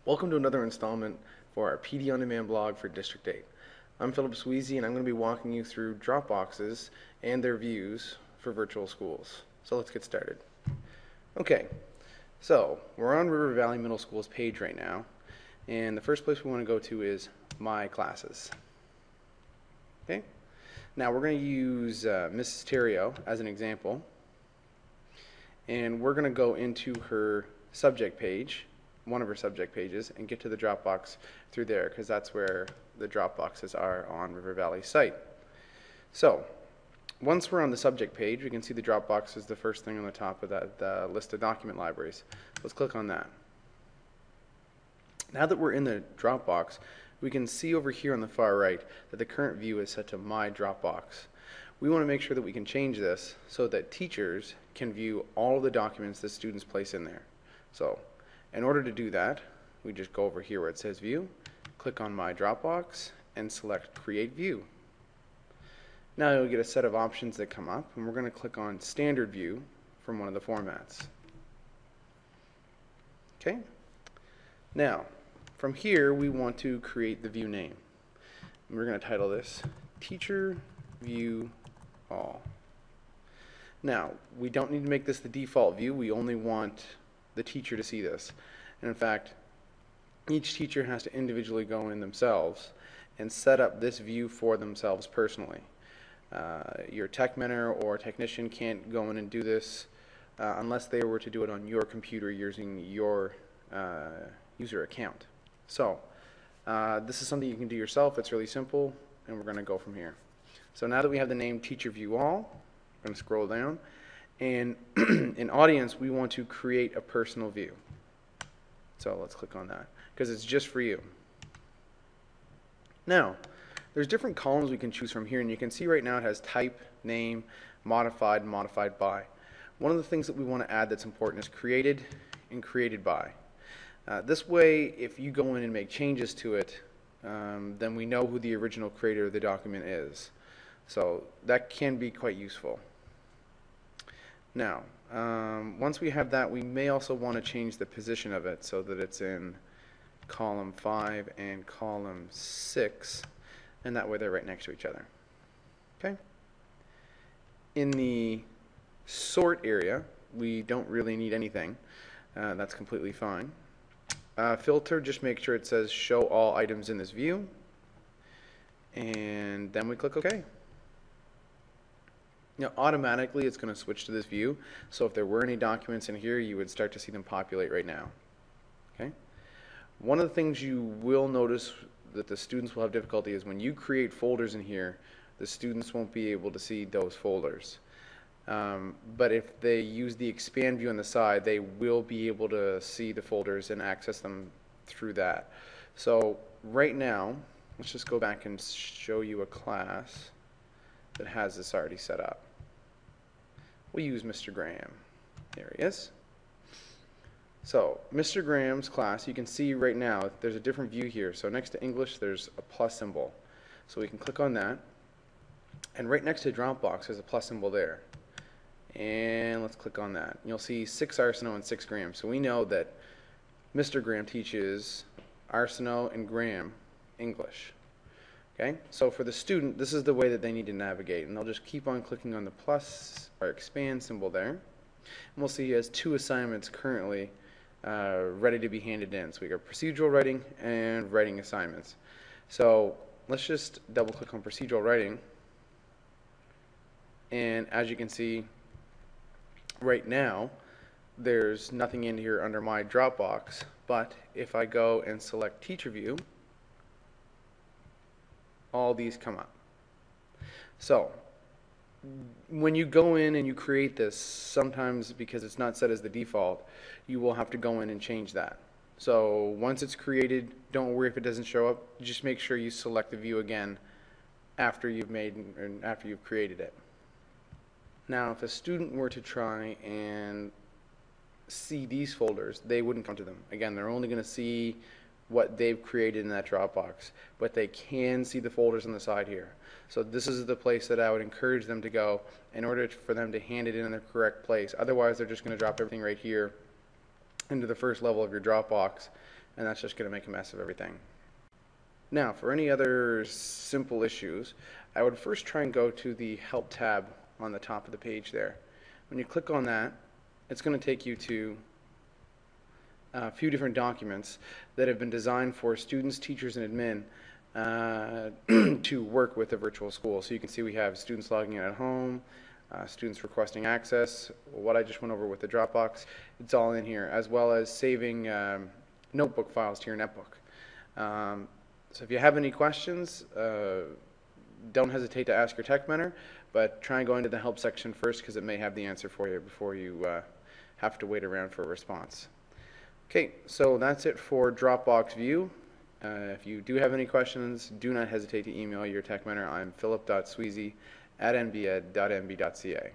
Welcome to another installment for our PD On Demand blog for District 8. I'm Philip Sweezy and I'm going to be walking you through Dropboxes and their views for virtual schools. So let's get started. Okay, so we're on River Valley Middle School's page right now, and the first place we want to go to is My Classes. Okay, now we're going to use Mrs. Terrio as an example, and we're going to go into her subject page, one of her subject pages, and get to the Dropbox through there, because that's where the Dropboxes are on River Valley's site. So once we're on the subject page, we can see the Dropbox is the first thing on the top of that list of document libraries. Let's click on that. Now that we're in the Dropbox, we can see over here on the far right that the current view is set to My Dropbox. We want to make sure that we can change this so that teachers can view all of the documents that students place in there. So in order to do that, we just go over here where it says View, click on My Dropbox, and select Create View. Now you'll get a set of options that come up, and we're going to click on Standard View from one of the formats. Okay. Now, from here, we want to create the view name. And we're going to title this Teacher View All. Now, we don't need to make this the default view. We only want the teacher to see this. And in fact, each teacher has to individually go in themselves and set up this view for themselves personally. Your tech mentor or technician can't go in and do this unless they were to do it on your computer using your user account. So this is something you can do yourself. It's really simple, and we're going to go from here. So now that we have the name Teacher View All, we're going to scroll down, and in Audience we want to create a personal view. So let's click on that because it's just for you. Now there's different columns we can choose from here, and you can see right now it has type, name, modified, and modified by. One of the things that we want to add that's important is created and created by. This way, if you go in and make changes to it, then we know who the original creator of the document is. So that can be quite useful. Now, once we have that, we may also want to change the position of it so that it's in column 5 and column 6, and that way they're right next to each other. Okay? In the sort area, we don't really need anything. That's completely fine. Filter, just make sure it says show all items in this view, and then we click OK. Now automatically it's going to switch to this view, so if there were any documents in here, you would start to see them populate right now. Okay? One of the things you will notice that the students will have difficulty is when you create folders in here, the students won't be able to see those folders. But if they use the expand view on the side, they will be able to see the folders and access them through that. So right now, let's just go back and show you a class that has this already set up. We'll use Mr. Graham. There he is. So Mr. Graham's class, you can see right now there's a different view here. So next to English there's a plus symbol. So we can click on that, and right next to Dropbox there's a plus symbol there. And let's click on that. You'll see 6 Arsenault and 6 Graham. So we know that Mr. Graham teaches Arsenault and Graham English. Okay, so for the student, this is the way that they need to navigate, and they'll just keep on clicking on the plus or expand symbol there. And we'll see he has 2 assignments currently ready to be handed in. So we got procedural writing and writing assignments. So let's just double click on procedural writing, and as you can see right now there's nothing in here under My Dropbox, but if I go and select Teacher View, all these come up. So when you go in and you create this, sometimes because it's not set as the default, you will have to go in and change that. So once it's created, don't worry if it doesn't show up. Just make sure you select the view again after you've created it. Now if a student were to try and see these folders, they wouldn't come to them. Again, they're only going to see what they've created in that Dropbox, but they can see the folders on the side here. So this is the place that I would encourage them to go in order for them to hand it in the correct place. Otherwise they're just going to drop everything right here into the first level of your Dropbox, and that's just going to make a mess of everything. Now, for any other simple issues, I would first try and go to the Help tab on the top of the page there. When you click on that, it's going to take you to a few different documents that have been designed for students, teachers, and admin to work with a virtual school. So you can see we have students logging in at home, students requesting access, what I just went over with the Dropbox, it's all in here, as well as saving notebook files to your netbook. So if you have any questions, don't hesitate to ask your tech mentor, but try and go into the help section first because it may have the answer for you before you have to wait around for a response. Okay, so that's it for Dropbox View. If you do have any questions, do not hesitate to email your tech mentor. I'm philip.sweezy@nbed.nb.ca.